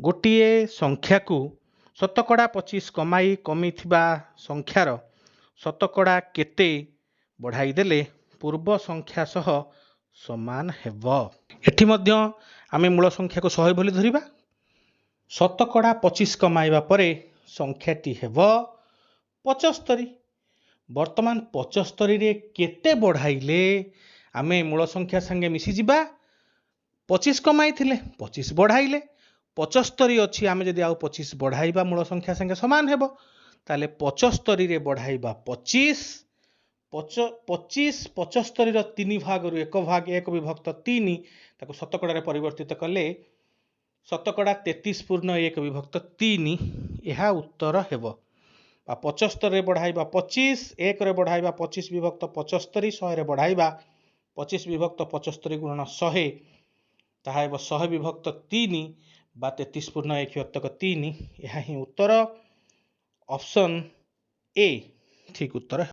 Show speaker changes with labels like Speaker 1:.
Speaker 1: ଗୋଟିଏ ସଂଖ୍ୟାକୁ ଶତକଡ଼ା 25 କମାଇ କମିଥିବା ସଂଖ୍ୟାର ଶତକଡ଼ା କେତେ ବଢ଼ାଇ ଦେଲେ ପୂର୍ବ ସଂଖ୍ୟା ସହ ସମାନ ହେବ। ଏଠି ମଧ୍ୟ ଆମେ ମୂଳ ସଂଖ୍ୟାକୁ 100 ବୋଲି ଧରିବା। ଶତକଡ଼ା 25 କମାଇବା ପରେ ସଂଖ୍ୟାଟି ହେବ 75। ବର୍ତ୍ତମାନ 75ରେ କେତେ ବଢ଼ାଇଲେ ଆମେ ମୂଳ ସଂଖ୍ୟା ସାଙ୍ଗେ ମିଶିଯିବା। 25 କମାଇଥିଲେ 25 ବଢ଼ାଇଲେ 75 ଅଛି, ଆମେ ଯଦି ଆଉ 25 ବଢ଼ାଇବା ମୂଳ ସଂଖ୍ୟା ସାଙ୍ଗେ ସମାନ ହେବ। ତାହେଲେ 75ରେ ବଢ଼ାଇବା 25, 75ର 3 ଭାଗରୁ 1 ଭାଗ 1 ବିଭକ୍ତ 3 ତାକୁ ଶତକଡ଼ାରେ ପରିବର୍ତ୍ତିତ କଲେ ଶତକଡ଼ା 33.1 ବିଭକ୍ତ 3 ଏହା ଉତ୍ତର ହେବ। 75ରେ ବଢ଼ାଇବା 25, 1ରେ ବଢ଼ାଇବା 25 ବିଭକ୍ତ 75, 100ରେ ବଢ଼ାଇବା 25 ବିଭକ୍ତ 75 ଗୁଣନ 100, ତାହା ହେବ 100 ବିଭକ୍ତ 3 ବା 33.1/3। ଏହା ହିଁ ଉତ୍ତର। ଅପସନ୍ ଏ ଠିକ୍ ଉତ୍ତର।